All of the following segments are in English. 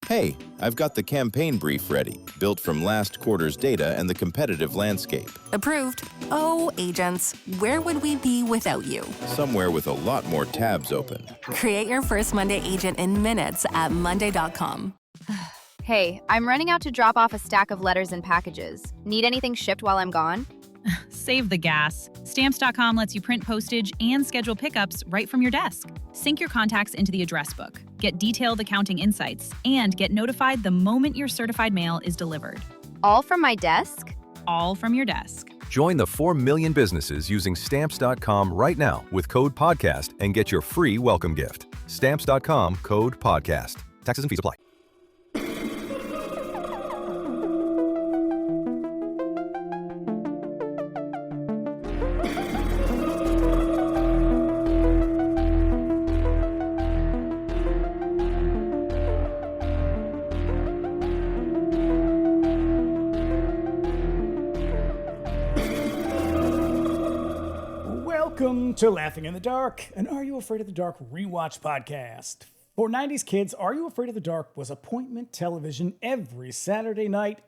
Hey, I've got the campaign brief ready, built from last quarter's data and the competitive landscape. Approved. Oh, agents, where would we be without you? Somewhere with a lot more tabs open. Create your first Monday agent in minutes at monday.com. Hey, I'm running out to drop off a stack of letters and packages. Need anything shipped while I'm gone? Save the gas. Stamps.com lets you print postage and schedule pickups right from your desk. Sync your contacts into the address book, get detailed accounting insights, and get notified the moment your certified mail is delivered. All from my desk? All from your desk. Join the 4 million businesses using Stamps.com right now with code PODCAST and get your free welcome gift. Stamps.com, code PODCAST. Taxes and fees apply. Welcome to Laughing in the Dark, an Are You Afraid of the Dark rewatch podcast. For 90s kids, Are You Afraid of the Dark was appointment television every Saturday night.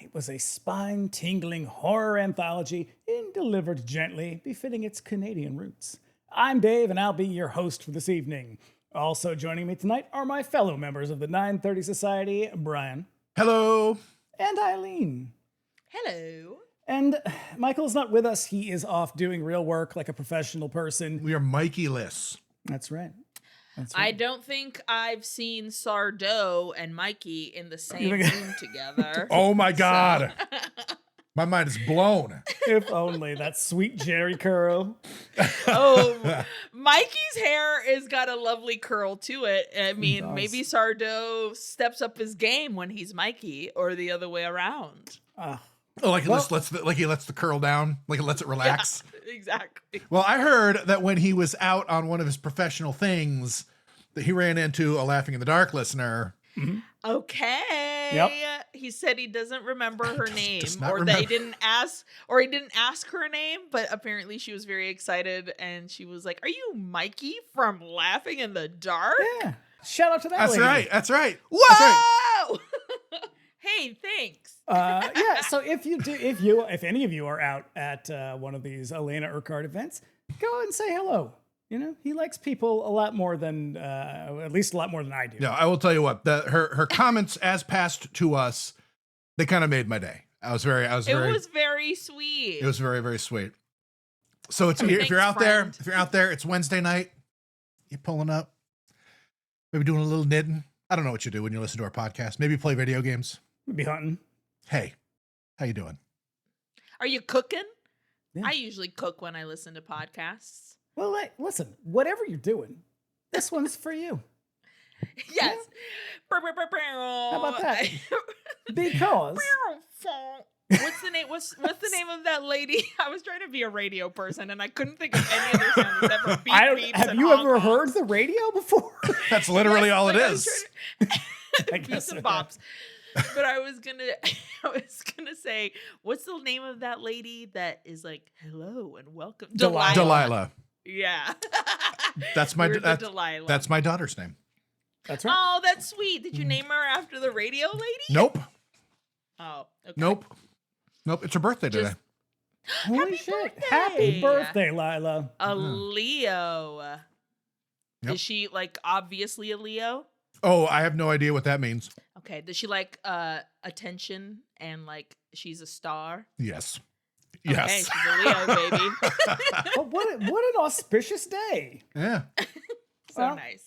It was a spine-tingling horror anthology and delivered gently, befitting its Canadian roots. I'm Dave, and I'll be your host for this evening. Also joining me tonight are my fellow members of the 930 Society, Bryan. Hello. And Aileen. Hello. And Michael's not with us. He is off doing real work like a professional person. We are Mikie-less. That's right. I don't think I've seen Sardo and Mikie in the same room together. Oh my God. My mind is blown. If only that sweet Jerry curl. Oh, Mikey's hair has got a lovely curl to it. I mean, maybe Sardo steps up his game when he's Mikie, or the other way around. Oh, like he lets the curl down, like it lets it relax. Yeah, exactly. Well, I heard that when he was out on one of his professional things, that he ran into a Laughing in the Dark listener. Mm-hmm. Okay. Yep. He said he doesn't remember her name, not or remember. that he didn't ask her name, but apparently she was very excited and she was like, "Are you Mikie from Laughing in the Dark?" Yeah. Shout out to that That's lady. right. That's right. Whoa! That's right. Hey, thanks. Yeah. So if any of you are out at one of these Elena Urquhart events, go and say hello. You know, he likes people a lot more than, at least a lot more than I do. Yeah, I will tell you what. Her comments as passed to us, they kind of made my day. It was very sweet. It was very, very sweet. So if Thanks, you're out friend. there, it's Wednesday night. You're pulling up, maybe doing a little knitting. I don't know what you do when you listen to our podcast. Maybe play video games. Be hunting. Hey, how you doing? Are you cooking? Yeah. I usually cook when I listen to podcasts. Well, listen, whatever you're doing, this one's for you. Yes. How about that? Because What's the name? What's the name of that lady? I was trying to be a radio person and I couldn't think of any other sound that's ever beep, beeps have and you ever honk-honks. heard the radio before? That's literally all it Like, is. I Beeps guess and so, yeah. bops. But I was gonna say, what's the name of that lady that is like, hello and welcome? Delilah. Yeah. That's my Delilah. that's my daughter's name. That's right. Oh, that's sweet. Did you name her after the radio lady? Nope. Oh, okay. Nope. It's her birthday today. Just- Holy Happy shit. birthday. Happy birthday, Lila. A Leo. Yep. Is she like obviously a Leo? Oh, I have no idea what that means. Okay. Does she like attention and like she's a star? Yes. Okay, Yes. she's a Leo, baby. Oh, what an auspicious day. Yeah. So Well, nice.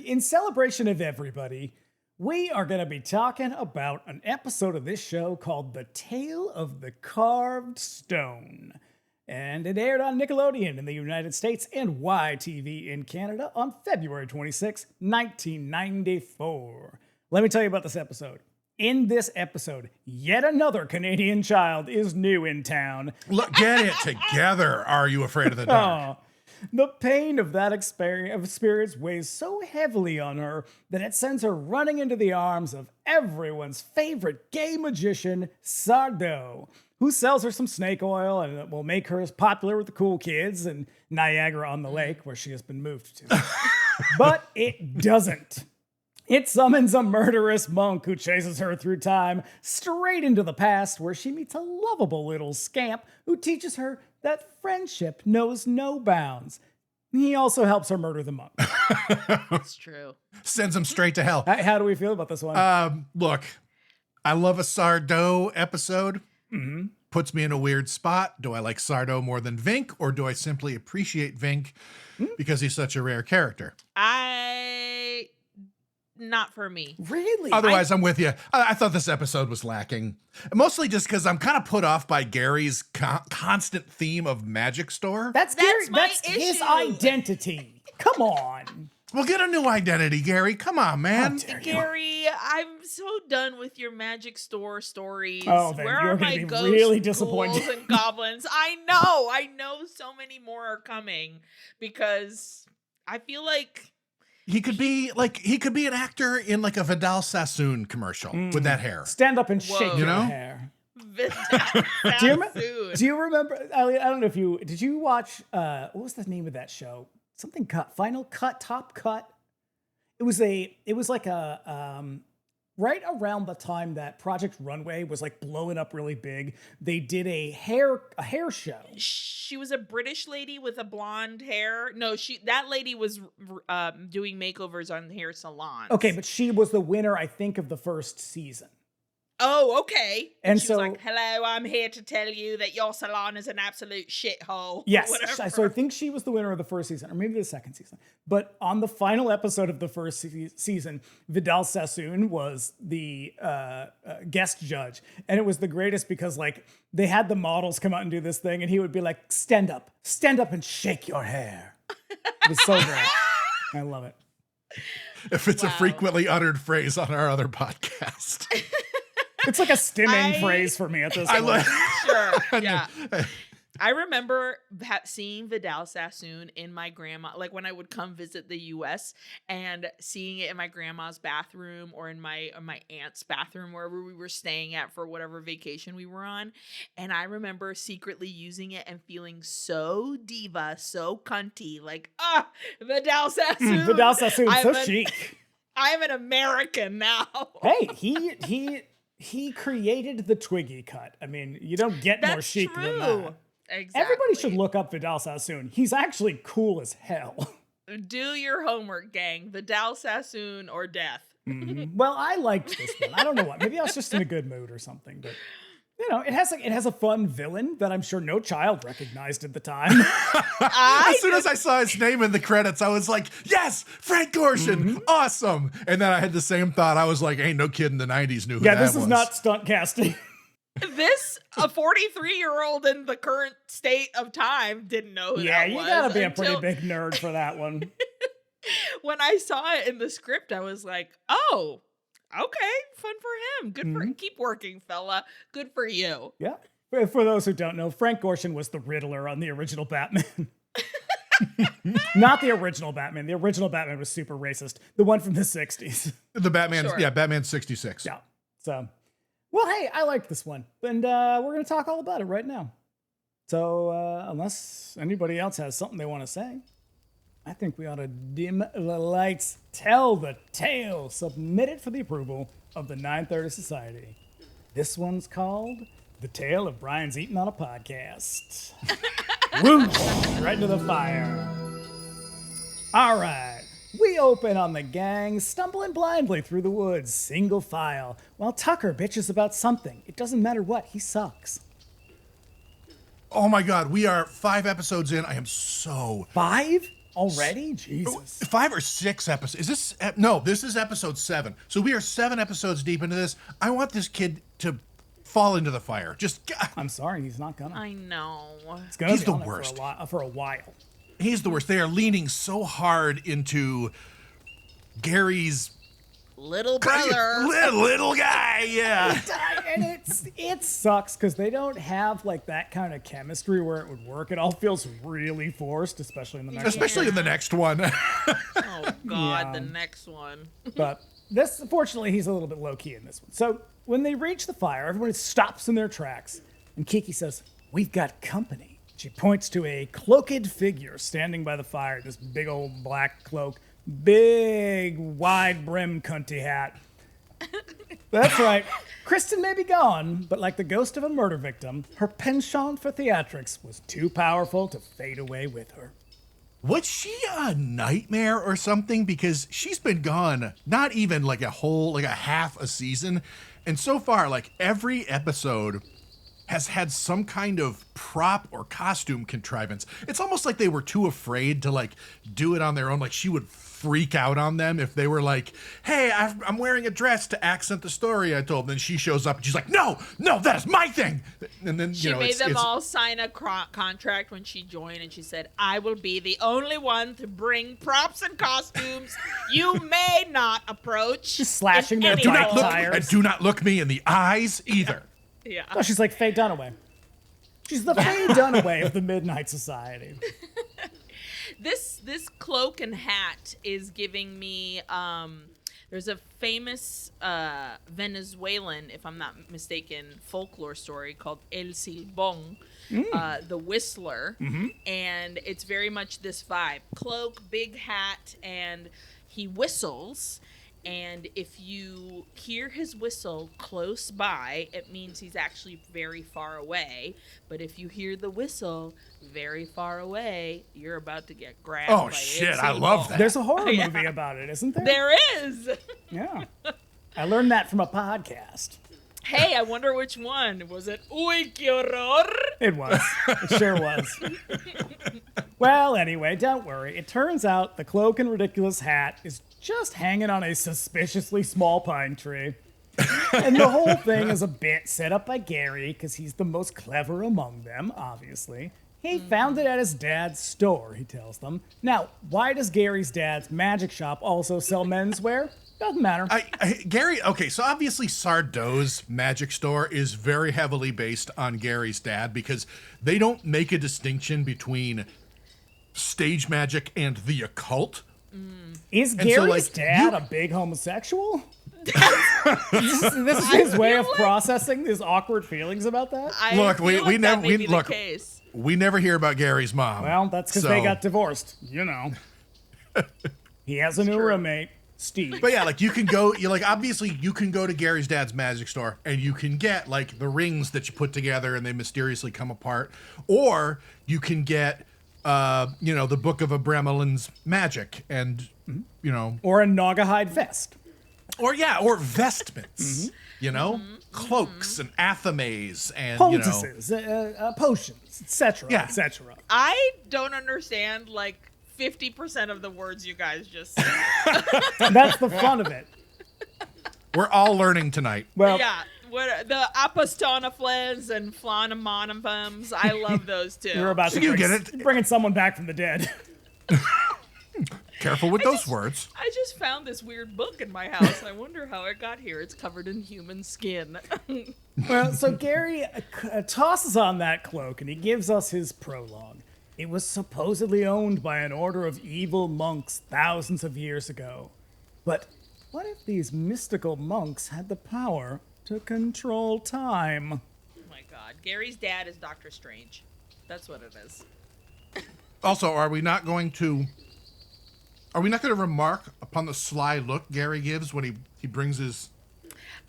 In celebration of everybody, we are going to be talking about an episode of this show called The Tale of the Carved Stone. And it aired on Nickelodeon in the United States and YTV in Canada on February 26, 1994. Let me tell you about this episode. In this episode, yet another Canadian child is new in town. Look, get it together. Are you afraid of the dark? Oh, the pain of that experience weighs so heavily on her that it sends her running into the arms of everyone's favorite gay magician, Sardo, who sells her some snake oil and it will make her as popular with the cool kids in Niagara-on-the-Lake, where she has been moved to. But it doesn't. It summons a murderous monk who chases her through time straight into the past, where she meets a lovable little scamp who teaches her that friendship knows no bounds. He also helps her murder the monk. That's true. Sends him straight to hell. How do we feel about this one? Look, I love a Sardo episode. Mm-hmm. Puts me in a weird spot. Do I like Sardo more than Vink, or do I simply appreciate Vink because he's such a rare character? Not for me. Really? Otherwise, I'm with you. I thought this episode was lacking. Mostly just because I'm kind of put off by Gary's constant theme of Magic Store. That's Gary. That's his identity. Come on. Well, get a new identity, Gary. Come on, man. Gary, I'm so done with your Magic Store stories. Oh, then Where you're are gonna my be ghosts, really disappointed. ghouls, and goblins? I know so many more are coming because I feel like he could be an actor in like a Vidal Sassoon commercial with that hair. Stand up and shake your know? hair. do you remember? I don't know if did you watch? What was the name of that show? Something Cut, Final Cut, Top Cut. It was like a right around the time that Project Runway was like blowing up really big. They did a hair show. She was a British lady with a blonde hair. No, that lady was doing makeovers on hair salons. Okay, but she was the winner, I think, of the first season. Oh, okay. And she so, was like, hello, I'm here to tell you that your salon is an absolute shithole. Yes. So I think she was the winner of the first season, or maybe the second season. But on the final episode of the first season, Vidal Sassoon was the guest judge. And it was the greatest because, like, they had the models come out and do this thing, and he would be like, stand up and shake your hair. It was so great. I love it. If it's a frequently uttered phrase on our other podcast. It's like a stimming phrase for me at this point. Sure, yeah. I remember seeing Vidal Sassoon in my grandma, like when I would come visit the U.S. and seeing it in my grandma's bathroom or in my aunt's bathroom, wherever we were staying at for whatever vacation we were on. And I remember secretly using it and feeling so diva, so cunty, like, Vidal Sassoon. Vidal Sassoon, so chic. I'm an American now. Hey, he created the Twiggy cut. I mean, you don't get more chic than that. Exactly. Everybody should look up Vidal Sassoon. He's actually cool as hell. Do your homework, gang. Vidal Sassoon or death. Mm-hmm. Well, I liked this one. I don't know what. Maybe I was just in a good mood or something. But you know, it has a fun villain that I'm sure no child recognized at the time. As soon as I saw his name in the credits, I was like, yes, Frank Gorshin, awesome. And then I had the same thought. I was like, ain't no kid in the 90s knew who that was. Yeah, this is not stunt casting. A 43-year-old in the current state of time didn't know who that was. Yeah, you gotta be a pretty big nerd for that one. When I saw it in the script, I was like, oh, okay, fun for him. Good for him. Keep working, fella. Good for you. Yeah. For those who don't know, Frank Gorshin was the Riddler on the original Batman. Not the original Batman. The original Batman was super racist. The one from the 60s. The Batman, Sure. Yeah, Batman 66. Yeah. So, well, hey, I like this one. And we're going to talk all about it right now. So, unless anybody else has something they want to say, I think we ought to dim the lights, tell the tale, submit it for the approval of the 930 Society. This one's called The Tale of Bryan's Eating on a Podcast. Woo! Right into the fire. All right. We open on the gang stumbling blindly through the woods, single file, while Tucker bitches about something. It doesn't matter what, he sucks. Oh my God, we are 5 episodes in. I am so... 5? Already? Jesus. 5 or 6 episodes. Is this... No, this is episode 7. So we are 7 episodes deep into this. I want this kid to fall into the fire. Just... I'm sorry, he's not gonna. I know. He's the worst. For a while. He's the worst. They are leaning so hard into Gary's... Little brother. Little guy, yeah. And it sucks because they don't have like that kind of chemistry where it would work. It all feels really forced, especially in the next Especially in the next one. Oh, God, the next one. But this, fortunately, he's a little bit low-key in this one. So when they reach the fire, everyone stops in their tracks. And Kiki says, "We've got company." She points to a cloaked figure standing by the fire, this big old black cloak, Big, wide-brimmed cunty hat. That's right. Kristen may be gone, but like the ghost of a murder victim, her penchant for theatrics was too powerful to fade away with her. Was she a nightmare or something? Because she's been gone not even like a half a season. And so far, like every episode has had some kind of prop or costume contrivance. It's almost like they were too afraid to like do it on their own. Like she would freak out on them if they were like, hey, I'm wearing a dress to accent the story I told. Then she shows up and she's like, no, that is my thing. And then, she made them all sign a contract when she joined, and she said, I will be the only one to bring props and costumes you may not approach. Just slashing their bike tires. And do not look me in the eyes either. Yeah. Oh, she's like Faye Dunaway. She's the Faye Dunaway of the Midnight Society. This cloak and hat is giving me there's a famous Venezuelan, if I'm not mistaken, folklore story called El Silbón, the Whistler, and it's very much this vibe. Cloak, big hat, and he whistles. And if you hear his whistle close by, it means he's actually very far away. But if you hear the whistle very far away, you're about to get grabbed. Oh, shit. I love that. There's a horror movie about it, isn't there? There is. Yeah. I learned that from a podcast. Hey, I wonder which one. Was it Uy, que horror? It was. It sure was. Well, anyway, don't worry. It turns out the cloak and ridiculous hat is just hanging on a suspiciously small pine tree. And the whole thing is a bit set up by Gary, because he's the most clever among them, obviously. He found it at his dad's store, he tells them. Now, why does Gary's dad's magic shop also sell menswear? Doesn't matter. Gary, okay, so obviously Sardau's magic store is very heavily based on Gary's dad, because they don't make a distinction between stage magic and the occult. Is Gary's dad a big homosexual? This is his way of processing his awkward feelings about that? Look, we never hear about Gary's mom. Well, that's because they got divorced, you know. He has a new roommate, Steve. But yeah, like you can go to Gary's dad's magic store and you can get like the rings that you put together and they mysteriously come apart, or you can get the Book of Abramelin's magic and or a Naugahyde vest. Or vestments. Cloaks and athames and poultices, potions, etc. etc. I don't understand like 50% of the words you guys just said. That's the fun of it. We're all learning tonight. Well, yeah. What the apostonophlens and phlonomonopums, I love those too. You're about to get it. Bringing someone back from the dead. Careful with those words. I just found this weird book in my house. I wonder how it got here. It's covered in human skin. Well, so Gary tosses on that cloak and he gives us his prologue. It was supposedly owned by an order of evil monks thousands of years ago. But what if these mystical monks had the power to control time? Oh my God. Gary's dad is Doctor Strange. That's what it is. Also, are we not going to remark upon the sly look Gary gives when he brings his...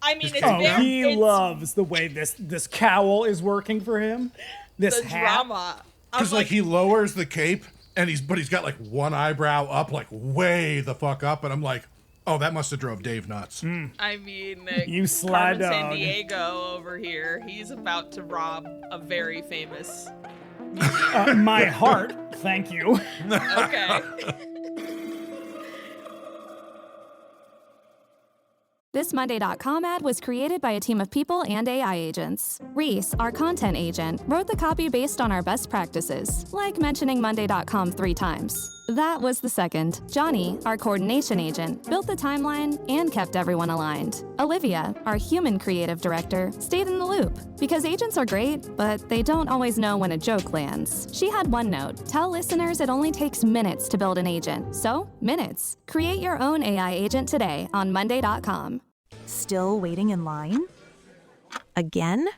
I mean, he loves the way this cowl is working for him. This the hat. Drama. Because like he lowers the cape and he's got like one eyebrow up, like way the fuck up, and I'm like, oh, that must have drove Dave nuts. I mean, you sly Carmen dog. San Diego over here. He's about to rob a very famous. My heart, thank you. Okay. This Monday.com ad was created by a team of people and AI agents. Reese, our content agent, wrote the copy based on our best practices, like mentioning Monday.com 3 times. That was the second. Johnny, our coordination agent, built the timeline and kept everyone aligned. Olivia, our human creative director, stayed in the loop. Because agents are great, but they don't always know when a joke lands. She had one note: tell listeners it only takes minutes to build an agent. So, minutes. Create your own AI agent today on Monday.com. Still waiting in line? Again?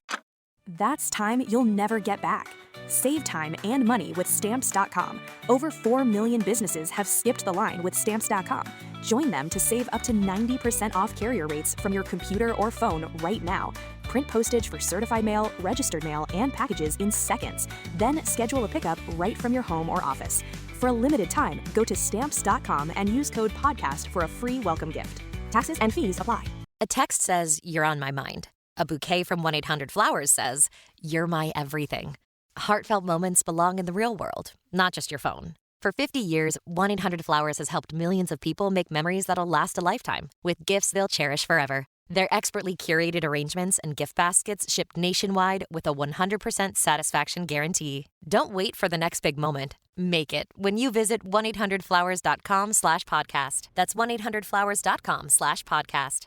That's time you'll never get back. Save time and money with Stamps.com. Over 4 million businesses have skipped the line with Stamps.com. Join them to save up to 90% off carrier rates from your computer or phone right now. Print postage for certified mail, registered mail, and packages in seconds. Then schedule a pickup right from your home or office. For a limited time, go to Stamps.com and use code PODCAST for a free welcome gift. Taxes and fees apply. A text says, "You're on my mind." A bouquet from 1-800-Flowers says, "You're my everything." Heartfelt moments belong in the real world, not just your phone. For 50 years, 1-800-Flowers has helped millions of people make memories that'll last a lifetime with gifts they'll cherish forever. Their expertly curated arrangements and gift baskets ship nationwide with a 100% satisfaction guarantee. Don't wait for the next big moment. Make it when you visit 1-800-Flowers.com/podcast. That's 1-800-Flowers.com/podcast.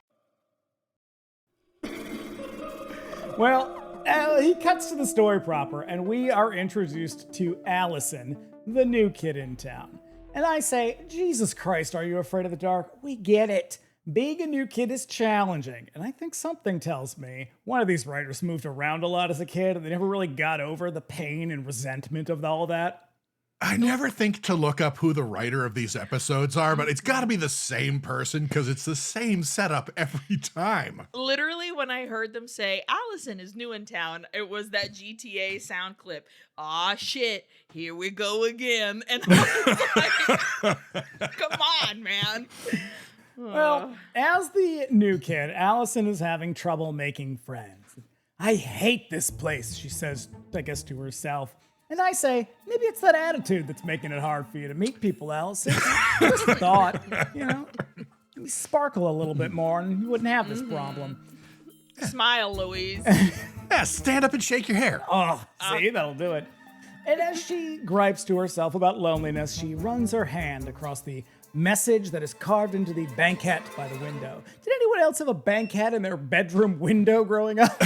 Well, he cuts to the story proper, and we are introduced to Allison, the new kid in town. And I say, Jesus Christ, are you afraid of the dark? We get it. Being a new kid is challenging, and I think something tells me one of these writers moved around a lot as a kid, and they never really got over the pain and resentment of all that. I never think to look up who the writer of these episodes are, but it's got to be the same person because it's the same setup every time. Literally, when I heard them say, Allison is new in town, it was that GTA sound clip. Aw, shit, here we go again. And I was like, come on, man. Well, as the new kid, Allison is having trouble making friends. I hate this place, she says, I guess to herself. And I say, maybe it's that attitude that's making it hard for you to meet people, Allison. Just a thought, maybe sparkle a little bit more and you wouldn't have this problem. Smile, Louise. Yeah, stand up and shake your hair. Oh, see, that'll do it. And as she gripes to herself about loneliness, she runs her hand across the message that is carved into the banquette by the window. Did anyone else have a banquette in their bedroom window growing up?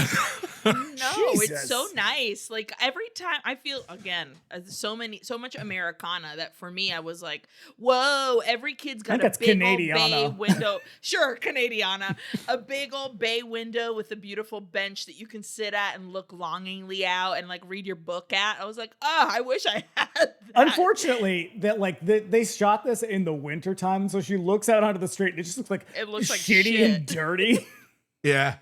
No, Jesus. It's so nice. Like every time I feel, again, so much Americana that for me I was like, whoa, every kid's got a big old bay window. Sure, Canadiana. A big old bay window with a beautiful bench that you can sit at and look longingly out and like read your book at. I was like, oh, I wish I had that. Unfortunately, they shot this in the winter time, so she looks out onto the street and it just looks like shitty shit. and dirty. Yeah.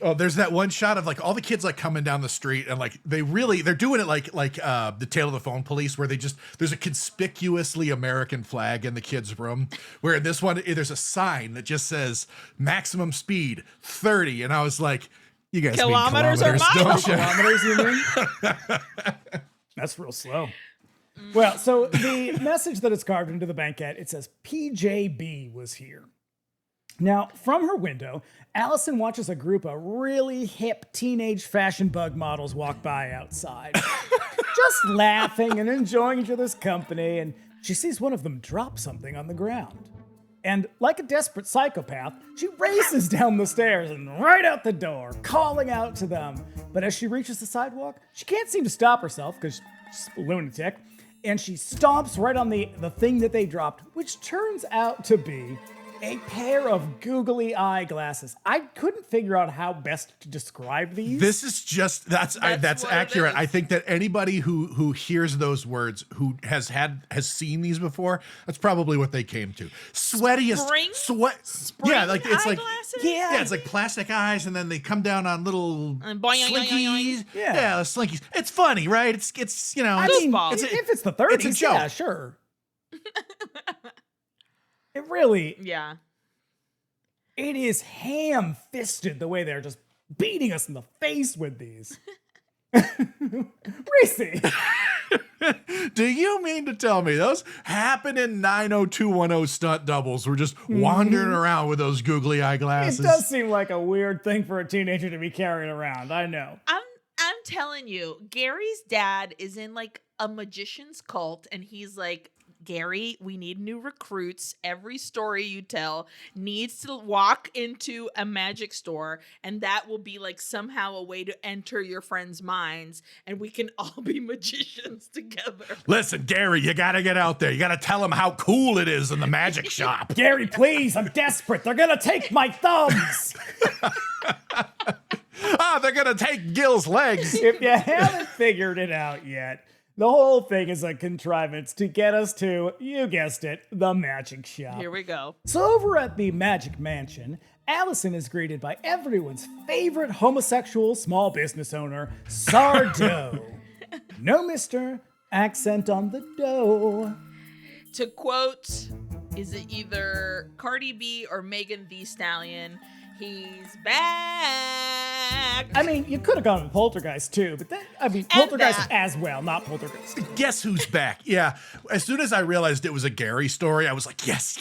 Oh, there's that one shot of like all the kids like coming down the street and like they're doing it like the Tale of the Phone Police, where there's a conspicuously American flag in the kids' room, where in this one there's a sign that just says maximum speed 30, and I was like, you guys kilometers mean kilometers, or don't you? Kilometers, you mean? That's real slow. Well, so the message that is carved into the banquette, it says PJB was here. Now, from her window, Allison watches a group of really hip teenage fashion bug models walk by outside, just laughing and enjoying each other's company, and she sees one of them drop something on the ground. And like a desperate psychopath, she races down the stairs and right out the door, calling out to them. But as she reaches the sidewalk, she can't seem to stop herself because she's a lunatic, and she stomps right on the thing that they dropped, which turns out to be a pair of googly eyeglasses. I couldn't figure out how best to describe these. This is just that's accurate. I think that anybody who hears those words, who has seen these before, that's probably what they came to. Sweatiest sweat. Yeah, like it's like it's like plastic eyes, and then they come down on little slinkies. Yeah, slinkies. It's funny, right? It's I mean, if it's the 30s, it's a joke. Yeah, sure. It really, it is ham-fisted the way they're just beating us in the face with these. Reese. Do you mean to tell me those happen in 90210 stunt doubles were just wandering around with those googly eyeglasses? It does seem like a weird thing for a teenager to be carrying around. I know. I'm telling you, Gary's dad is in like a magician's cult, and he's like, Gary, we need new recruits. Every story you tell needs to walk into a magic store, and that will be like somehow a way to enter your friends' minds, and we can all be magicians together. Listen, Gary, you got to get out there. You got to tell them how cool it is in the magic shop. Gary, please, I'm desperate. They're going to take my thumbs. they're going to take Gil's legs. If you haven't figured it out yet, the whole thing is a contrivance to get us to, you guessed it, the magic shop. Here we go. So over at the Magic Mansion, Allison is greeted by everyone's favorite homosexual small business owner, Sardo. No mister, accent on the dough. To quote, is it either Cardi B or Megan Thee Stallion? He's back. I mean, you could have gone with Poltergeist too, but Poltergeist as well, not Poltergeist. Guess who's back? Yeah. As soon as I realized it was a Gary story, I was like, yes.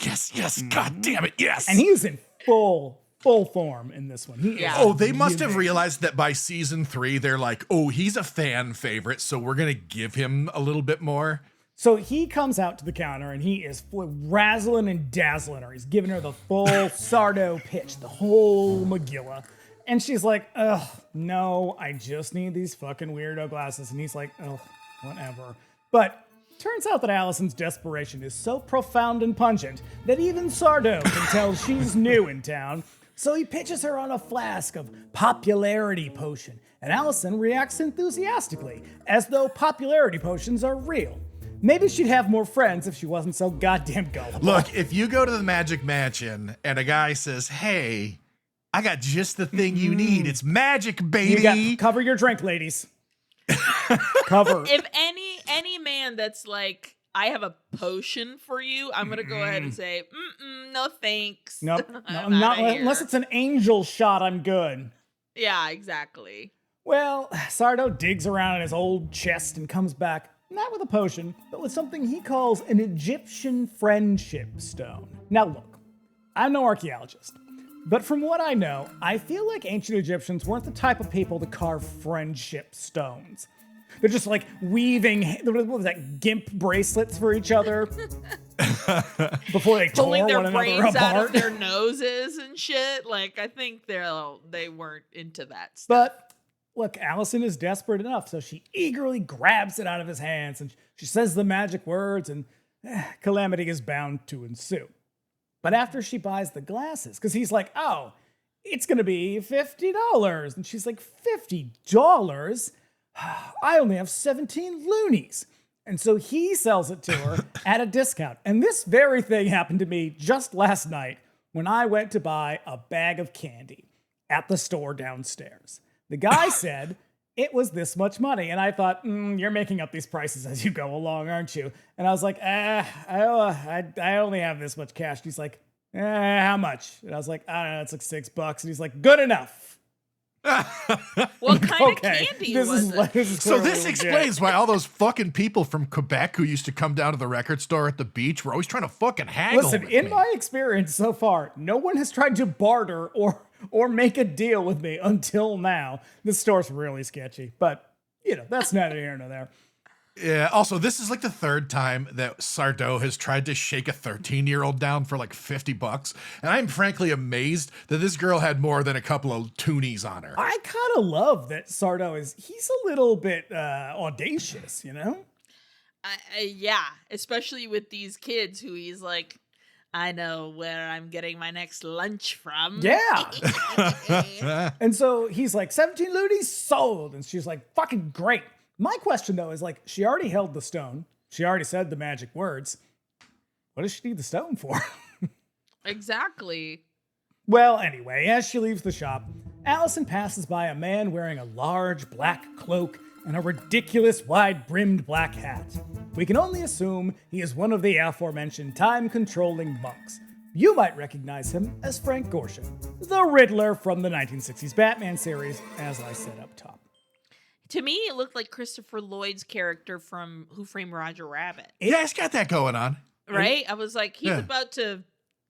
God damn it, yes. And he was in full form in this one. Oh, they must have realized that by season 3, they're like, oh, he's a fan favorite, so we're going to give him a little bit more. So he comes out to the counter and he is razzling and dazzling her. He's giving her the full Sardo pitch, the whole Megillah. And she's like, ugh, no, I just need these fucking weirdo glasses. And he's like, ugh, whatever. But turns out that Allison's desperation is so profound and pungent that even Sardo can tell she's new in town. So he pitches her on a flask of popularity potion. And Allison reacts enthusiastically, as though popularity potions are real. Maybe she'd have more friends if she wasn't so goddamn gullible. Look, if you go to the Magic Mansion and a guy says, hey, I got just the thing you need. It's magic, baby. Cover your drink, ladies. Cover. If any man that's like, I have a potion for you, I'm going to go ahead and say, no thanks. Nope. No, not unless it's an angel shot, I'm good. Yeah, exactly. Well, Sardo digs around in his old chest and comes back, not with a potion, but with something he calls an Egyptian friendship stone. Now look, I'm no archaeologist, but from what I know, I feel like ancient Egyptians weren't the type of people to carve friendship stones. They're just like weaving, what was that, gimp bracelets for each other before they tore pulling their one another brains apart. out of their noses and shit. Like, I think they weren't into that stuff. But look, Allison is desperate enough, so she eagerly grabs it out of his hands and she says the magic words and calamity is bound to ensue. But after she buys the glasses, because he's like, oh, it's going to be $50. And she's like, $50? I only have 17 loonies. And so he sells it to her at a discount. And this very thing happened to me just last night when I went to buy a bag of candy at the store downstairs. The guy said it was this much money. And I thought, you're making up these prices as you go along, aren't you? And I was like, I only have this much cash. And he's like, how much? And I was like, I don't know, it's like $6. And he's like, good enough. What kind of candy was it? So this explains why all those fucking people from Quebec who used to come down to the record store at the beach were always trying to fucking haggle. Listen, in my experience so far, no one has tried to barter or make a deal with me until now. This store's really sketchy, but that's neither here nor there. Yeah, also, this is like the third time that Sardo has tried to shake a 13-year-old down for like $50. And I'm frankly amazed that this girl had more than a couple of toonies on her. I kind of love that Sardo he's a little bit audacious, Yeah, especially with these kids who he's like, I know where I'm getting my next lunch from. Yeah. And so he's like, 17 loonies sold. And she's like, fucking great. My question, though, is like, she already held the stone. She already said the magic words. What does she need the stone for? Exactly. Well, anyway, as she leaves the shop, Allison passes by a man wearing a large black cloak and a ridiculous wide-brimmed black hat. We can only assume he is one of the aforementioned time-controlling monks. You might recognize him as Frank Gorshin, the Riddler from the 1960s Batman series, as I said up top. To me, it looked like Christopher Lloyd's character from Who Framed Roger Rabbit. Yeah, it's got that going on. Right? I was like, he's about to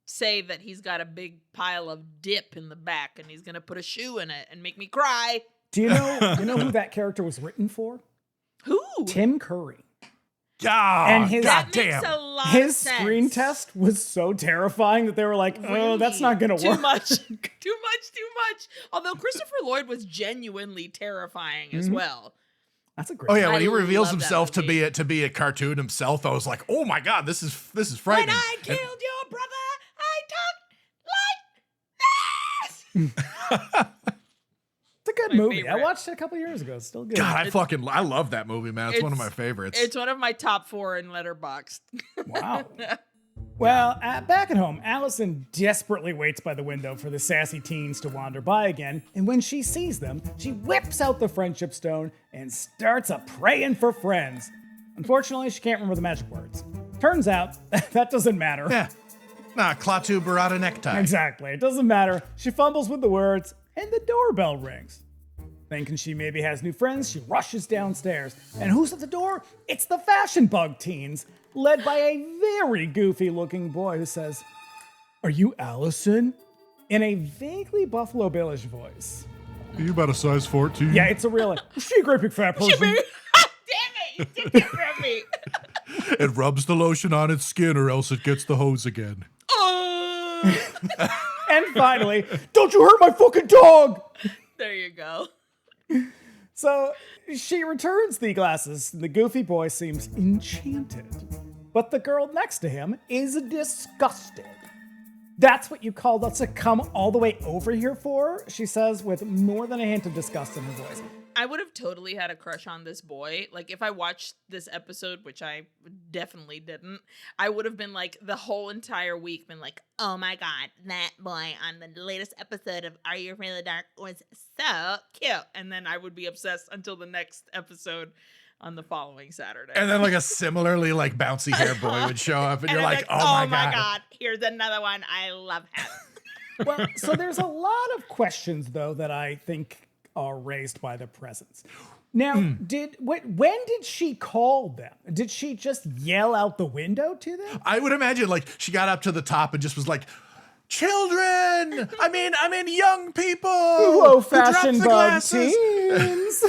say that he's got a big pile of dip in the back and he's going to put a shoe in it and make me cry. Do you know who that character was written for? Who? Tim Curry. And his screen test was so terrifying that they were like, oh, that's not going to work. Too much. Although Christopher Lloyd was genuinely terrifying as well. That's a great. Oh yeah, when he reveals himself to be a cartoon himself, I was like, oh my god, this is frightening. When I killed your brother, I talked like this. It's a good movie. I watched it a couple years ago. It's still good. God, I love that movie, man. It's one of my favorites. It's one of my top 4 in Letterboxd. Wow. Well, back at home, Allison desperately waits by the window for the sassy teens to wander by again, and when she sees them, she whips out the friendship stone and starts a praying for friends. Unfortunately, she can't remember the magic words. Turns out, that doesn't matter. Yeah. Nah, Klaatu Barada necktie. Exactly. It doesn't matter. She fumbles with the words, and the doorbell rings. Thinking she maybe has new friends, she rushes downstairs. And who's at the door? It's the Fashion Bug teens, led by a very goofy-looking boy who says, "Are you Allison?" in a vaguely Buffalo Billish voice. Are you about a size 14? Yeah, it's a real, is she a great big fat person? Damn it, you did that from me. It rubs the lotion on its skin or else it gets the hose again. Oh. And finally, don't you hurt my fucking dog! There you go. So she returns the glasses, and the goofy boy seems enchanted. But the girl next to him is disgusted. "That's what you called us to come all the way over here for?" she says with more than a hint of disgust in her voice. I would have totally had a crush on this boy. Like, if I watched this episode, which I definitely didn't, I would have been like, the whole entire week, been like, oh my God, that boy on the latest episode of Are You Afraid of the Dark was so cute. And then I would be obsessed until the next episode on the following Saturday. And then like a similarly like bouncy hair boy would show up and you're like, oh my God. Here's another one. I love him. Well, so there's a lot of questions, though, that I think are raised by the presence. Now, when did she call them? Did she just yell out the window to them? I would imagine like she got up to the top and just was like, children! I mean young people! Whoa, Fashion Bug glasses. teens!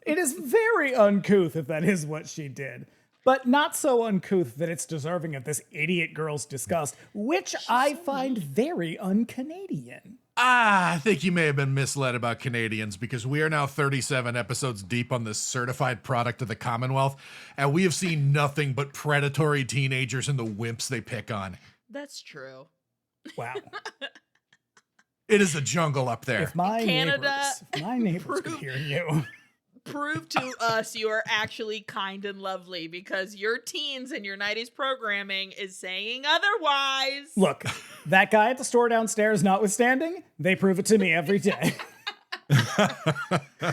It is very uncouth if that is what she did. But not so uncouth that it's deserving of this idiot girl's disgust, which I find very un-Canadian. I think you may have been misled about Canadians because we are now 37 episodes deep on this certified product of the Commonwealth, and we have seen nothing but predatory teenagers and the wimps they pick on. That's true. Wow. It is a jungle up there. If my Canada neighbors could hear you. Prove to us you are actually kind and lovely because your teens and your 90s programming is saying otherwise. Look, that guy at the store downstairs notwithstanding, they prove it to me every day.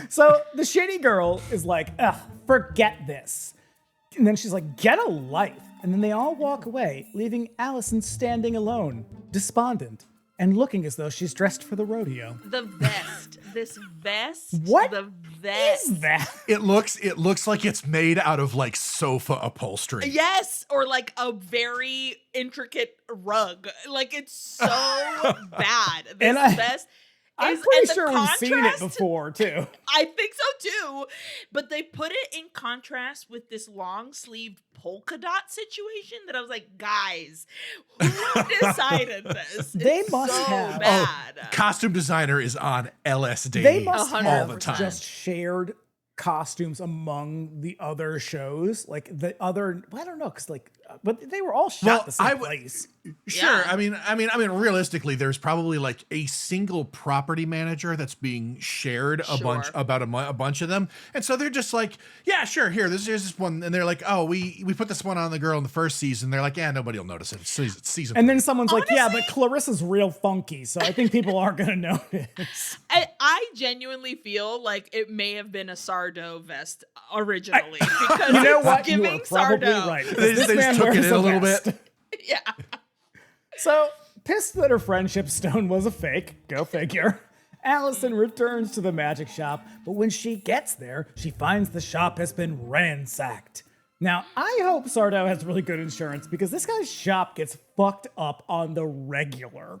So the shitty girl is like, ugh, forget this. And then she's like, get a life. And then they all walk away, leaving Allison standing alone, despondent, and looking as though she's dressed for the rodeo. The vest. This vest. What the vest is that? It looks like it's made out of like sofa upholstery. Yes, or like a very intricate rug. Like it's so bad. This vest. I'm pretty sure we've seen it before, too. I think so, too. But they put it in contrast with this long-sleeved polka dot situation that I was like, guys, who decided this? They it's must so have. bad. Costume designer is on LSD. They must all have the time. just shared costumes among the other shows. Like the other, I don't know, because like, but they were all shot the same place. Sure. Yeah. I mean, realistically, there's probably like a single property manager that's being shared a bunch of them, and so they're just like, yeah, sure, here's this one, and they're like, oh, we put this one on the girl in the first season. They're like, yeah, nobody will notice it. It's season. And then someone's like, yeah, but Clarissa's real funky, so I think people aren't gonna notice. I genuinely feel like it may have been a Sardo vest originally because you know it's what? giving You are probably Sardo. right. They just took it in a little bit. Yeah. So, pissed that her friendship stone was a fake, go figure, Allison returns to the magic shop, but when she gets there, she finds the shop has been ransacked. Now, I hope Sardo has really good insurance because this guy's shop gets fucked up on the regular.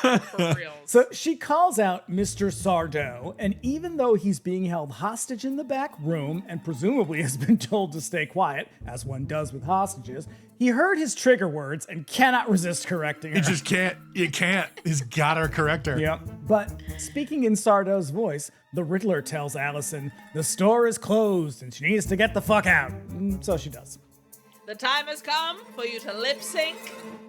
For real. So she calls out Mr. Sardo, and even though he's being held hostage in the back room and presumably has been told to stay quiet, as one does with hostages, he heard his trigger words and cannot resist correcting her. He just can't. You can't. He's got to correct her. Yep. But speaking in Sardo's voice, the Riddler tells Allison the store is closed and she needs to get the fuck out. So she does. The time has come for you to lip sync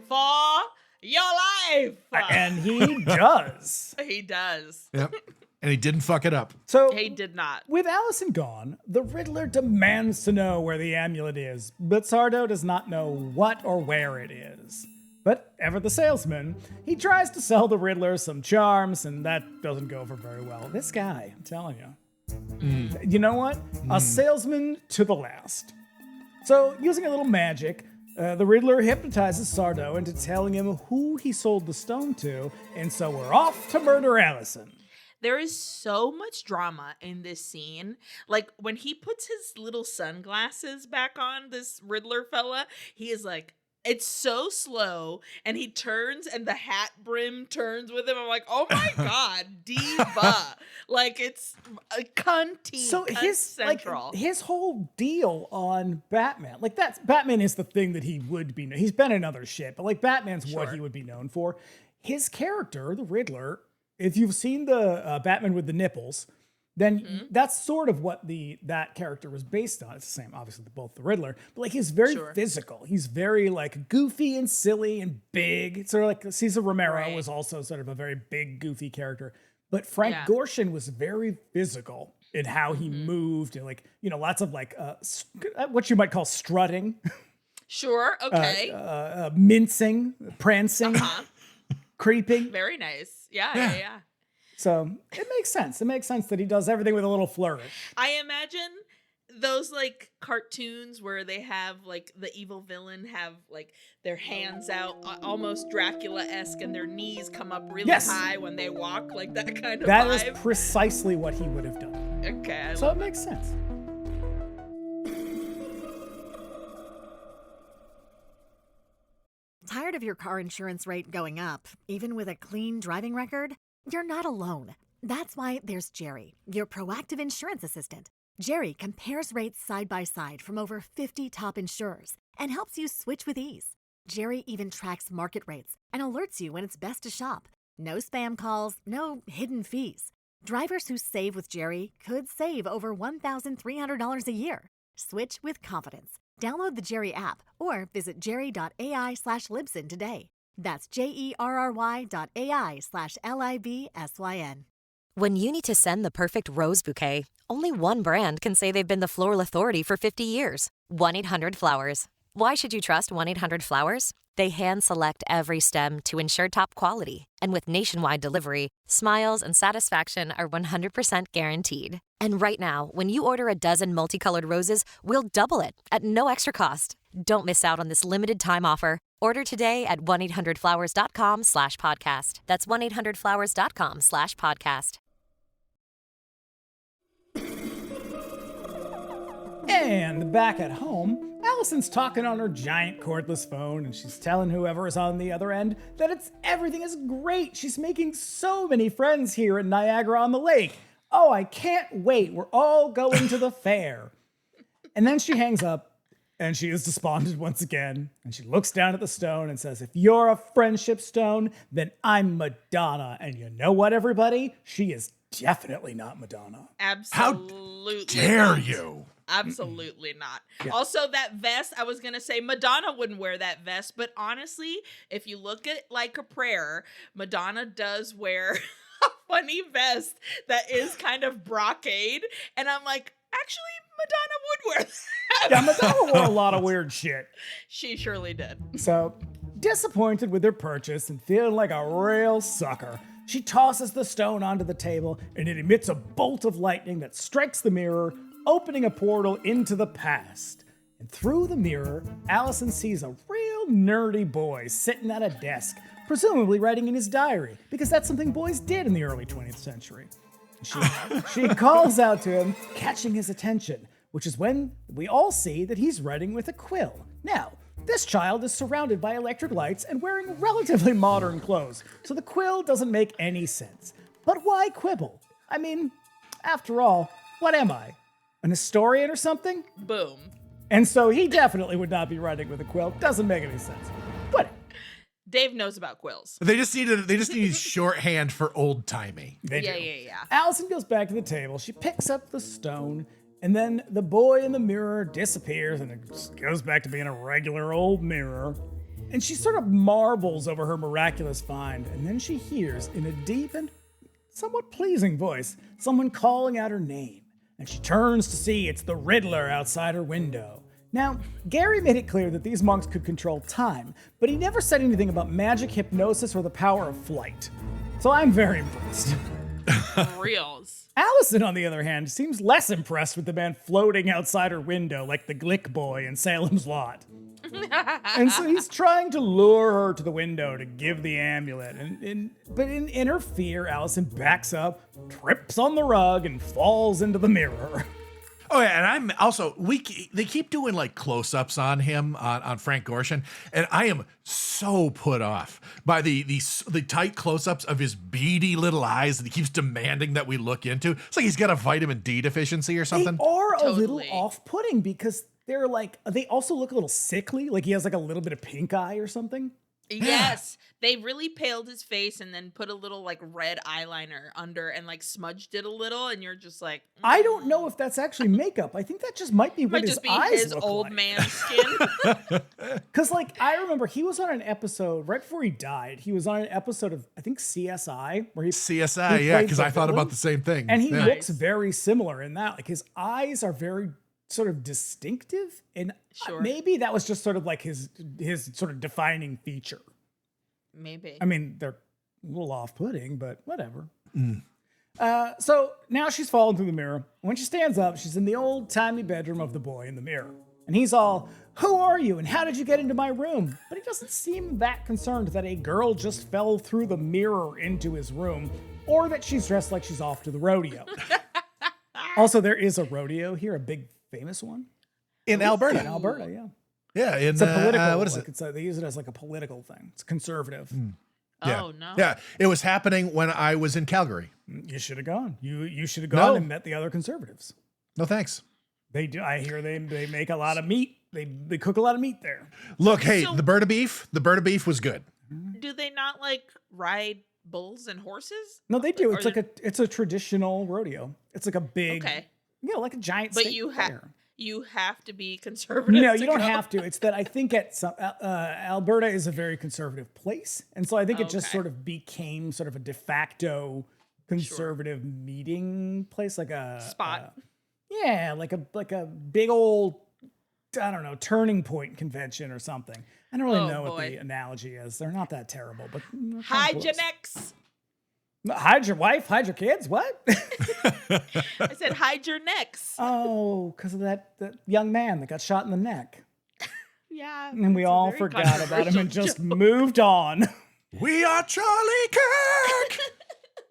for your life. And he does. He does. Yep. And he didn't fuck it up. So He did not. with Allison gone, the Riddler demands to know where the amulet is, but Sardo does not know what or where it is. But ever the salesman, he tries to sell the Riddler some charms, and that doesn't go over very well. This guy, I'm telling you. You know what? A salesman to the last. So, using a little magic, the Riddler hypnotizes Sardo into telling him who he sold the stone to, and so we're off to murder Allison. There is so much drama in this scene. Like, when he puts his little sunglasses back on, this Riddler fella, he is like, it's so slow, and he turns, and the hat brim turns with him. I'm like, oh my god, diva! Like, it's cunty, So cunt like central. his whole deal on Batman, like Batman is the thing that he would be. He's been in other shit, but like Batman's what he would be known for. His character, the Riddler. If you've seen the Batman with the nipples, then that's sort of what that character was based on. It's the same, obviously, both the Riddler, but like he's very physical. He's very like goofy and silly and big. It's sort of like Cesar Romero was also sort of a very big, goofy character. But Frank Gorshin was very physical in how he moved and like, you know, lots of like what you might call strutting. Sure, okay. Mincing, prancing, creeping. Very nice. Yeah. So it makes sense. It makes sense that he does everything with a little flourish. I imagine those like cartoons where they have like the evil villain have like their hands out, almost Dracula-esque, and their knees come up really high when they walk, like that kind of That vibe. is precisely what he would have done. Okay. So it makes sense. Tired of your car insurance rate going up, even with a clean driving record? You're not alone. That's why there's Jerry, your proactive insurance assistant. Jerry compares rates side by side from over 50 top insurers and helps you switch with ease. Jerry even tracks market rates and alerts you when it's best to shop. No spam calls, no hidden fees. Drivers who save with Jerry could save over $1,300 a year. Switch with confidence. Download the Jerry app or visit jerry.ai/Libsyn today. That's JERRY.ai/LIBSYN. When you need to send the perfect rose bouquet, only one brand can say they've been the floral authority for 50 years. 1-800-Flowers. Why should you trust 1-800-Flowers? They hand-select every stem to ensure top quality. And with nationwide delivery, smiles and satisfaction are 100% guaranteed. And right now, when you order a dozen multicolored roses, we'll double it at no extra cost. Don't miss out on this limited time offer. Order today at 1-800-Flowers.com/podcast. That's 1-800-Flowers.com/podcast. And back at home, Allison's talking on her giant cordless phone, and she's telling whoever is on the other end that everything is great. She's making so many friends here in Niagara-on-the-Lake. Oh, I can't wait. We're all going to the fair. And then she hangs up, and she is despondent once again. And she looks down at the stone and says, if you're a friendship stone, then I'm Madonna. And you know what, everybody? She is definitely not Madonna. Absolutely. How dare you? Absolutely not. Yeah. Also, that vest, I was going to say Madonna wouldn't wear that vest, but honestly, if you look at Like a Prayer, Madonna does wear a funny vest that is kind of brocade, and I'm like, actually, Madonna would wear that. Yeah, Madonna wore a lot of weird shit. She surely did. So, disappointed with her purchase and feeling like a real sucker, she tosses the stone onto the table and it emits a bolt of lightning that strikes the mirror, opening a portal into the past. And through the mirror, Allison sees a real nerdy boy sitting at a desk, presumably writing in his diary, because that's something boys did in the early 20th century. She calls out to him, catching his attention, which is when we all see that he's writing with a quill. Now, this child is surrounded by electric lights and wearing relatively modern clothes, so the quill doesn't make any sense. But why quibble? I mean, after all, what am I? An historian or something? Boom. And so he definitely would not be writing with a quill. Doesn't make any sense. But Dave knows about quills. They just need shorthand for old timey. Yeah. Allison goes back to the table. She picks up the stone, and then the boy in the mirror disappears, and it just goes back to being a regular old mirror. And she sort of marvels over her miraculous find, and then she hears, in a deep and somewhat pleasing voice, someone calling out her name. And she turns to see it's the Riddler outside her window. Now, Gary made it clear that these monks could control time, but he never said anything about magic, hypnosis, or the power of flight. So I'm very impressed. Reals. Allison, on the other hand, seems less impressed with the man floating outside her window like the Glick boy in Salem's Lot. And so he's trying to lure her to the window to give the amulet. But in her fear, Allison backs up, trips on the rug, and falls into the mirror. Oh yeah, and I'm also they keep doing like close-ups on him on Frank Gorshin, and I am so put off by the tight close-ups of his beady little eyes that he keeps demanding that we look into. It's like he's got a vitamin D deficiency or something. They are a little off-putting because they also look a little sickly, like he has like a little bit of pink eye or something. Yes, they really paled his face and then put a little like red eyeliner under and like smudged it a little, and you're just like, I don't know if that's actually makeup. I think that just might be what might his just be eyes his look old like. man skin. Because like I remember he was on an episode right before he died. He was on an episode of I think CSI where he yeah, because I thought about the same thing. And he looks very similar in that. Like his eyes are very sort of distinctive, and maybe that was just sort of like his sort of defining feature. Maybe. I mean, they're a little off-putting, but whatever. So now she's fallen through the mirror. When she stands up, she's in the old-timey bedroom of the boy in the mirror. And he's all, "Who are you and how did you get into my room?" But he doesn't seem that concerned that a girl just fell through the mirror into his room, or that she's dressed like she's off to the rodeo. Also, there is a rodeo here, a big famous one. In Alberta. In Alberta, yeah. Yeah, It's a political, what is it? They use it as like a political thing. It's conservative. Yeah. Oh, no. Yeah, it was happening when I was in Calgary. You should have gone. You should have gone and met the other conservatives. No thanks. They do. I hear they make a lot of meat. They cook a lot of meat there. Look, hey, the bird of beef was good. Do they not like ride bulls and horses? No, they do. It's a traditional rodeo. It's like a big, like a giant. But state fair. You have to be conservative. No, you don't have to. It's that I think Alberta is a very conservative place, and so I think it just sort of became sort of a de facto conservative meeting place, like a spot. Like a big old, I don't know, turning point convention or something. I don't really know what the analogy is. They're not that terrible, but hide your necks. Hide your wife, hide your kids. What? I said hide your necks. Oh, because of that young man that got shot in the neck. Yeah. And we all forgot about him and just moved on. We are Charlie Kirk.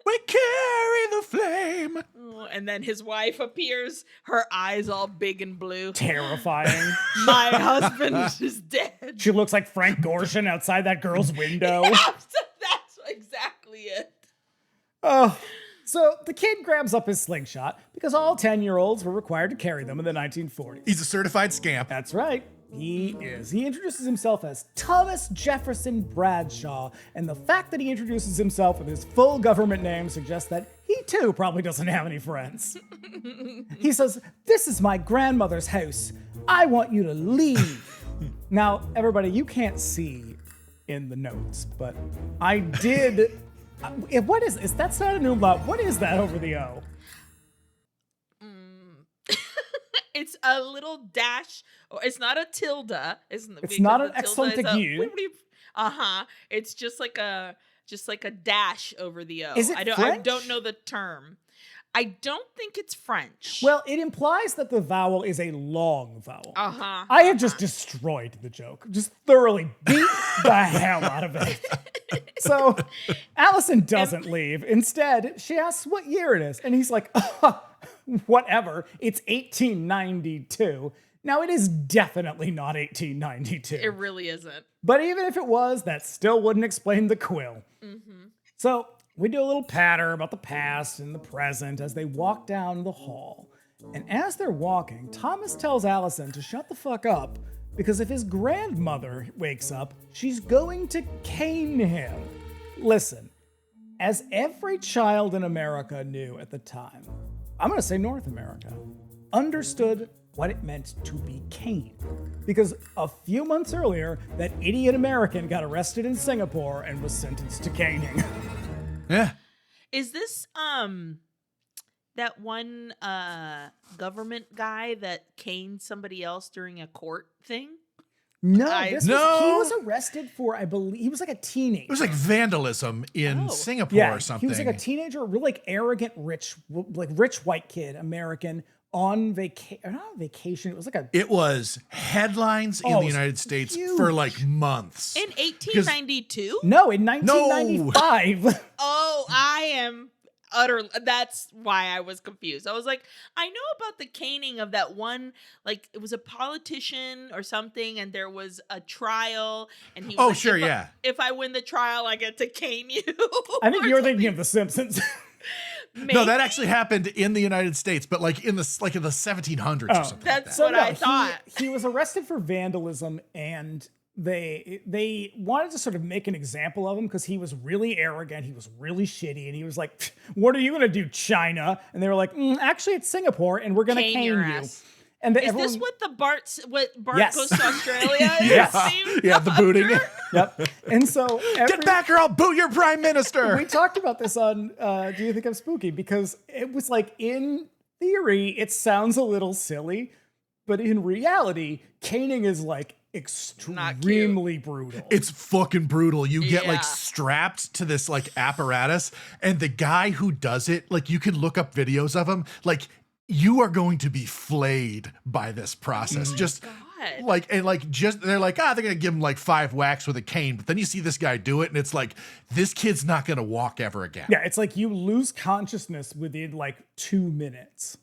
We carry the flame. Oh, and then his wife appears, her eyes all big and blue. Terrifying. My husband is dead. She looks like Frank Gorshin outside that girl's window. Yeah, that's exactly it. Oh, so the kid grabs up his slingshot because all 10-year-olds were required to carry them in the 1940s. He's a certified scamp. That's right. He is. He introduces himself as Thomas Jefferson Bradshaw, and the fact that he introduces himself with his full government name suggests that he too probably doesn't have any friends. He says, "This is my grandmother's house. I want you to leave." Now, everybody, you can't see in the notes, but I did... What is that's not an umlaut. What is that over the O? It's a little dash. It's not a tilde. It's not an accent aigu. It's just like a dash over the O. Is it I French? don't know the term. I don't think it's French. Well, it implies that the vowel is a long vowel. I have just destroyed the joke. Just thoroughly beat the hell out of it. So Allison doesn't leave. Instead, she asks what year it is. And he's like, whatever. It's 1892. Now, it is definitely not 1892. It really isn't. But even if it was, that still wouldn't explain the quill. Mm-hmm. So we do a little patter about the past and the present as they walk down the hall. And as they're walking, Thomas tells Allison to shut the fuck up because if his grandmother wakes up, she's going to cane him. Listen, as every child in America knew at the time, I'm going to say North America, understood what it meant to be Cain. Because a few months earlier, that idiot American got arrested in Singapore and was sentenced to caning. Yeah. Is this that one government guy that caned somebody else during a court thing? No, he was arrested for, I believe, he was like a teenager. It was like vandalism in Singapore or something. He was like a teenager, real like arrogant, rich white kid, American, on vacation. Not on vacation. It was like It was headlines in the United States for like months. In 1892? No, in 1995. Oh, I am utterly. That's why I was confused. I was like, I know about the caning of that one, like it was a politician or something, and there was a trial, and he was like, if I win the trial, I get to cane you. I think you're thinking of The Simpsons. Maybe? No, that actually happened in the United States, but like in the 1700s or something. That's like that. what I thought. He was arrested for vandalism, and they wanted to sort of make an example of him because he was really arrogant, he was really shitty, and he was like, "What are you gonna do, China?" And they were like, "Actually, it's Singapore, and we're gonna cane you." Ass. And is this what Bart Yes. goes to Australia? Yeah, the booting. Yep. And so get back or I'll boot your prime minister. We talked about this on Do You Think I'm Spooky? Because it was like, in theory, it sounds a little silly, but in reality, caning is like extremely brutal. It's fucking brutal. You get like strapped to this like apparatus, and the guy who does it, like you can look up videos of him, like you are going to be flayed by this process. They're like, they're gonna give him like 5 whacks with a cane, but then you see this guy do it, and it's like, this kid's not gonna walk ever again. Yeah, it's like you lose consciousness within like 2 minutes.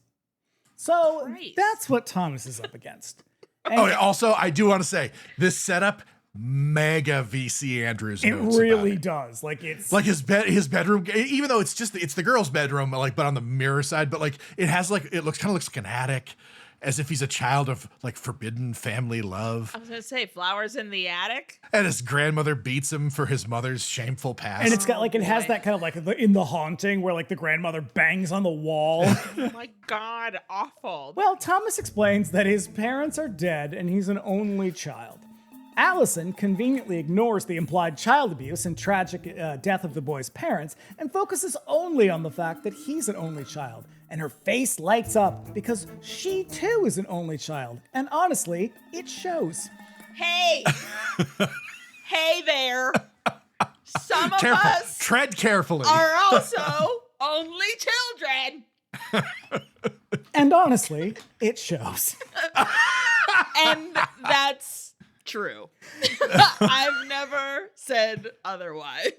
So that's what Thomas is up against. And also, I do want to say this setup, mega VC Andrews. It really does. Like it's like his bedroom, even though it's the girl's bedroom, like, but on the mirror side, but like it has like, it looks like an attic, as if he's a child of like forbidden family love. I was gonna say flowers in the attic. And his grandmother beats him for his mother's shameful past. And it's got like, it has that kind of like in The Haunting where like the grandmother bangs on the wall. Oh my God, awful. Well, Thomas explains that his parents are dead and he's an only child. Allison conveniently ignores the implied child abuse and tragic death of the boy's parents and focuses only on the fact that he's an only child. And her face lights up because she too is an only child. And honestly, it shows. Hey! Hey there! Some of us tread carefully. Are also only children. And honestly, it shows. And that's true. I've never said otherwise.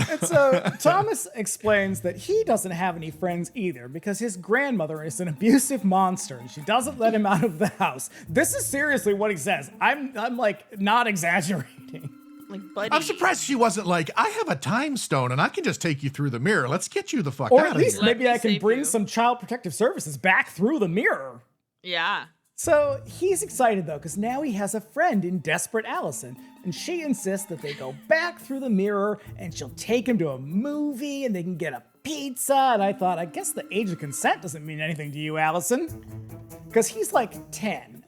And so Thomas explains that he doesn't have any friends either because his grandmother is an abusive monster and she doesn't let him out of the house. This is seriously what he says. I'm like not exaggerating. Like, buddy. I'm surprised she wasn't like, I have a time stone and I can just take you through the mirror. Let's get you the fuck out of here. Or at least maybe I can bring some child protective services back through the mirror. Yeah. So he's excited though, because now he has a friend in Desperate Allison, and she insists that they go back through the mirror and she'll take him to a movie and they can get a pizza. And I thought, I guess the age of consent doesn't mean anything to you, Allison, because he's like 10.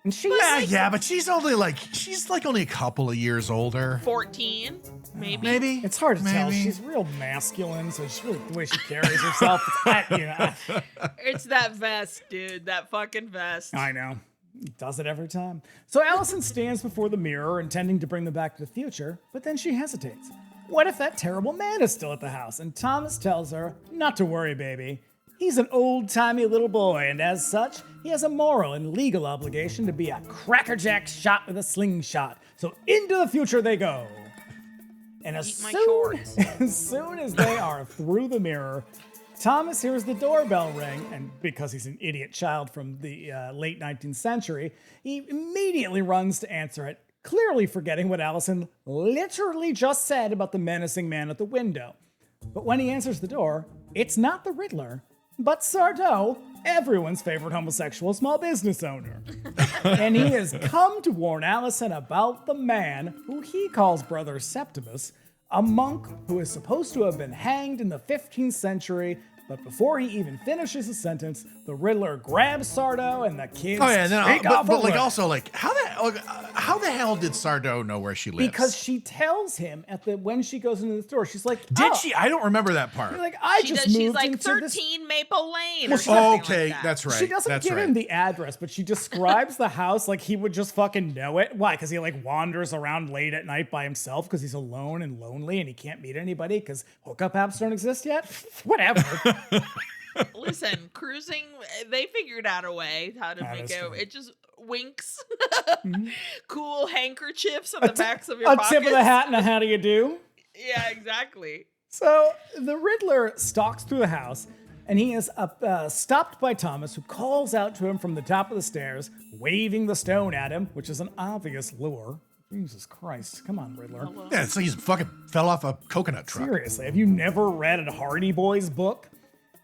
And she's but she's only only a couple of years older. 14, maybe. It's hard to tell. She's real masculine, so it's really the way she carries herself. It's that vest, dude. That fucking vest. I know. He does it every time. So Allison stands before the mirror, intending to bring them back to the future, but then she hesitates. What if that terrible man is still at the house? And Thomas tells her, not to worry, baby. He's an old-timey little boy, and as such, he has a moral and legal obligation to be a crackerjack shot with a slingshot. So into the future they go. And as soon as they are through the mirror, Thomas hears the doorbell ring, and because he's an idiot child from the late 19th century, he immediately runs to answer it, clearly forgetting what Allison literally just said about the menacing man at the window. But when he answers the door, it's not the Riddler, but Sardo, everyone's favorite homosexual small business owner. And he has come to warn Allison about the man who he calls Brother Septimus, a monk who is supposed to have been hanged in the 15th century, But before he even finishes his sentence, the Riddler grabs Sardo and the kids take off but away. also, how the hell did Sardo know where she lives? Because she tells him when she goes into the store, she's like, did she? I don't remember that part. You're like, she's like into 13 Maple Lane. Well, okay, that's right. She doesn't give him the address, but she describes the house like he would just fucking know it. Why? Because he wanders around late at night by himself because he's alone and lonely and he can't meet anybody because hookup apps don't exist yet. Whatever. Listen, cruising, they figured out a way how to make it. It just winks. Cool handkerchiefs on the backs of your pockets. A tip of the hat and a how do you do? Yeah, exactly. So the Riddler stalks through the house and he is stopped by Thomas, who calls out to him from the top of the stairs, waving the stone at him, which is an obvious lure. Jesus Christ. Come on, Riddler. Yeah, it's like he's fucking fell off a coconut truck. Seriously, have you never read a Hardy Boys book?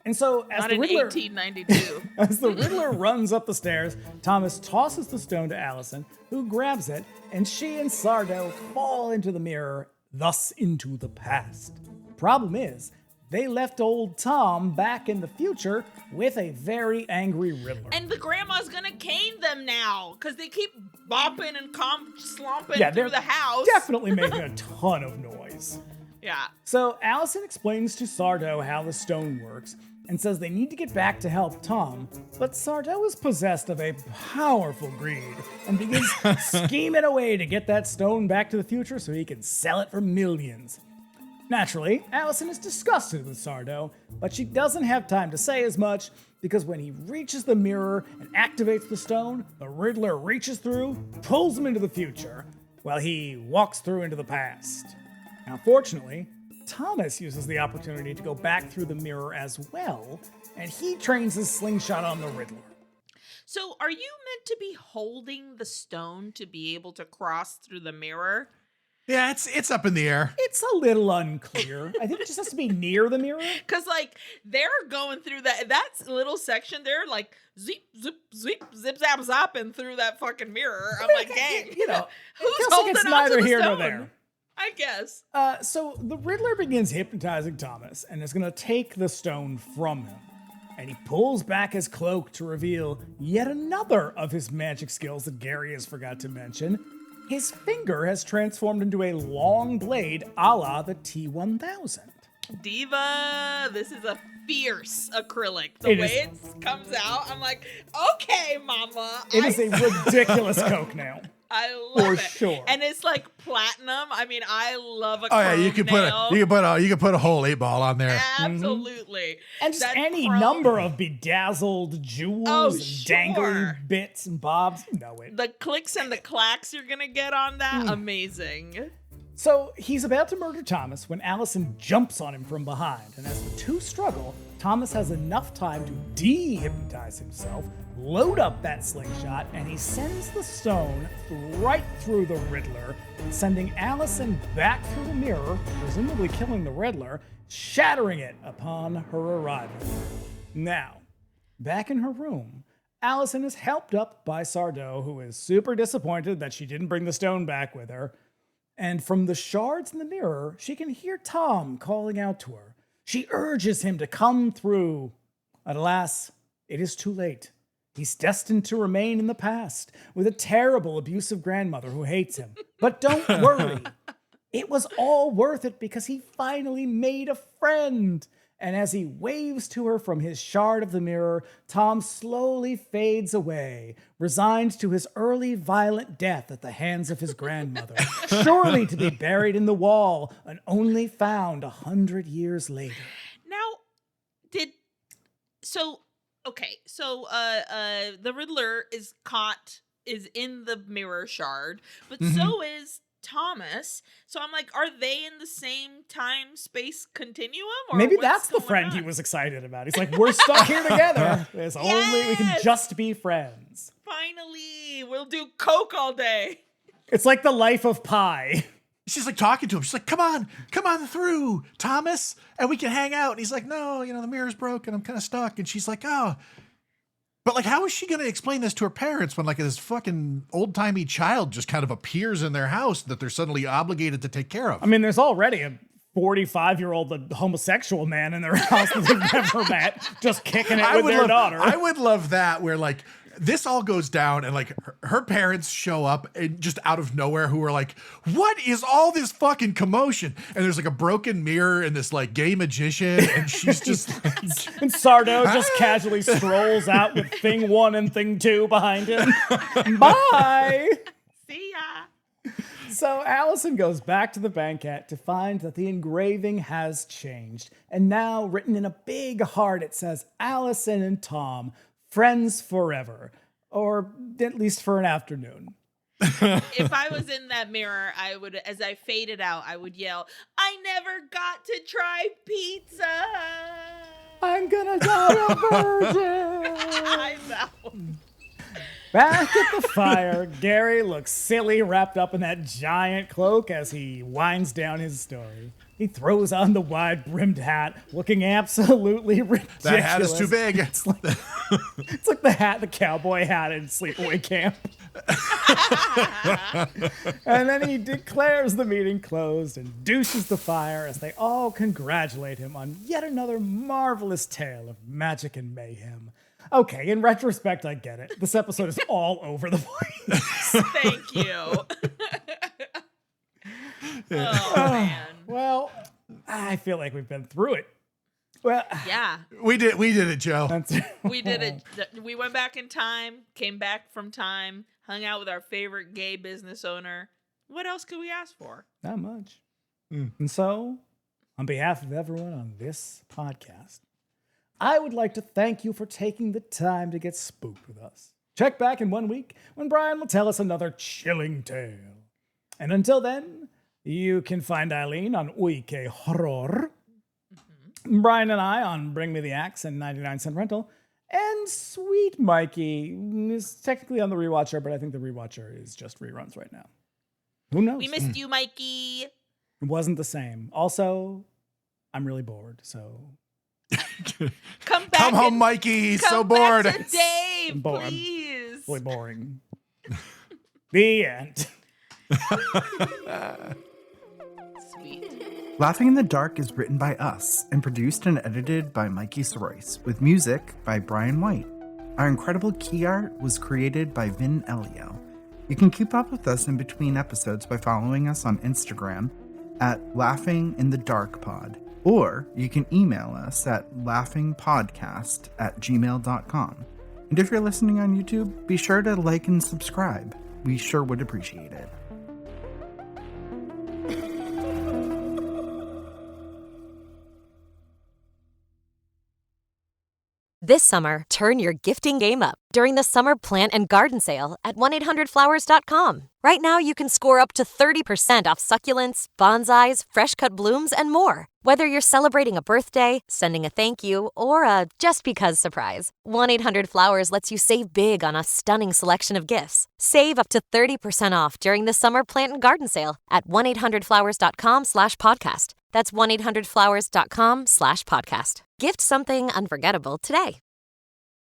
And so as Not the in Riddler 1892. as the Riddler runs up the stairs, Thomas tosses the stone to Allison, who grabs it, and she and Sardo fall into the mirror, thus into the past. Problem is, they left old Tom back in the future with a very angry Riddler. And the grandma's gonna cane them now because they keep bopping and slomping through the house. Definitely making a ton of noise. Yeah. So Allison explains to Sardo how the stone works and says they need to get back to help Tom, but Sardo is possessed of a powerful greed and begins scheming a way to get that stone back to the future so he can sell it for millions. Naturally, Allison is disgusted with Sardo, but she doesn't have time to say as much because when he reaches the mirror and activates the stone, the Riddler reaches through, pulls him into the future, while he walks through into the past. Now, fortunately, Thomas uses the opportunity to go back through the mirror as well, and he trains his slingshot on the Riddler. So are you meant to be holding the stone to be able to cross through the mirror? Yeah, it's up in the air. It's a little unclear. I think it just has to be near the mirror. Because, they're going through that little section. They're like, zip, zip, zip, zip, zap, zapping through that fucking mirror. I'm like, dang. Who's holding it's on neither to the here nor stone? there. I guess. So the Riddler begins hypnotizing Thomas and is going to take the stone from him. And he pulls back his cloak to reveal yet another of his magic skills that Gary has forgot to mention. His finger has transformed into a long blade a la the T-1000. Diva, this is a fierce acrylic. The way it comes out, I'm like, okay, mama. It is a ridiculous Coke now. I love it. For sure. And it's like platinum. I mean, I love a Oh yeah, chrome you can nail. put a whole 8-ball on there. Absolutely. And just That any chrome- number of bedazzled jewels and dangling bits and bobs. You know it. The clicks and the clacks you're going to get on that, amazing. So he's about to murder Thomas when Allison jumps on him from behind. And as the two struggle, Thomas has enough time to de-hypnotize himself, load up that slingshot, and he sends the stone right through the Riddler, sending Allison back through the mirror, presumably killing the Riddler, shattering it upon her arrival. Now, back in her room, Allison is helped up by Sardo, who is super disappointed that she didn't bring the stone back with her. And from the shards in the mirror, she can hear Tom calling out to her. She urges him to come through. Alas, it is too late. He's destined to remain in the past with a terrible, abusive grandmother who hates him. But don't worry. It was all worth it because he finally made a friend. And as he waves to her from his shard of the mirror, Tom slowly fades away, resigned to his early violent death at the hands of his grandmother, surely to be buried in the wall and only found 100 years later. Now, the Riddler is in the mirror shard, but so is Thomas. So I'm like, are they in the same time space continuum? Or maybe what's that's the going friend on? he was excited about. He's like, we're stuck here together. There's only we can just be friends. Finally, we'll do Coke all day. It's like the life of Pi. She's like talking to him. She's like, come on through, Thomas, and we can hang out. And he's like, no, the mirror's broken. I'm kind of stuck. And she's like, oh. But how is she going to explain this to her parents when this fucking old-timey child just kind of appears in their house that they're suddenly obligated to take care of? I mean, there's already a 45-year-old homosexual man in their house that they've never met, just kicking it with their daughter. I would love that, where like this all goes down and like her parents show up and just out of nowhere who are like, what is all this fucking commotion? And there's like a broken mirror and this like gay magician, and she's just like, and Sardo just casually strolls out with thing 1 and thing 2 behind him. Bye. See ya. So Allison goes back to the banquette to find that the engraving has changed. And now, written in a big heart, it says, Allison and Tom, friends forever. Or at least for an afternoon. If I was in that mirror, I would, as I faded out, I would yell, I never got to try pizza. I'm gonna die a virgin. I know. Back at the fire, Gary looks silly wrapped up in that giant cloak as he winds down his story. He throws on the wide-brimmed hat, looking absolutely ridiculous. that hat is too big. It's like the cowboy hat in Sleepaway Camp. And then he declares the meeting closed and douches the fire as they all congratulate him on yet another marvelous tale of magic and mayhem. Okay, in retrospect, I get it. This episode is all over the place. Thank you. Oh, man. Well, I feel like we've been through it. Well, yeah. We did it, Joe. We did it. We went back in time, came back from time, hung out with our favorite gay business owner. What else could we ask for? Not much. And so, on behalf of everyone on this podcast, I would like to thank you for taking the time to get spooked with us. Check back in 1 week when Bryan will tell us another chilling tale. And until then, you can find Aileen on Uy Que Horror, Bryan and I on Bring Me the Axe and 99-cent rental, and sweet Mikie is technically on the Rewatcher, but I think the Rewatcher is just reruns right now. Who knows? We missed you, Mikie. It wasn't the same. Also, I'm really bored, so... Come home, Mikie. He's so bored. Back to Dave, bored. please. Really boring. The end. Sweet. Laughing in the Dark is written by us and produced and edited by Mikie Soroyce, with music by Bryan White. Our incredible key art was created by Vin Elio. You can keep up with us in between episodes by following us on Instagram at laughinginthedarkpod. Or you can email us at laughingpodcast@gmail.com. And if you're listening on YouTube, be sure to like and subscribe. We sure would appreciate it. This summer, turn your gifting game up during the Summer Plant and Garden Sale at 1-800-Flowers.com. Right now, you can score up to 30% off succulents, bonsais, fresh-cut blooms, and more. Whether you're celebrating a birthday, sending a thank you, or a just-because surprise, 1-800-Flowers lets you save big on a stunning selection of gifts. Save up to 30% off during the Summer Plant and Garden Sale at 1-800-Flowers.com/podcast. That's 1-800-Flowers.com/podcast. Gift something unforgettable today.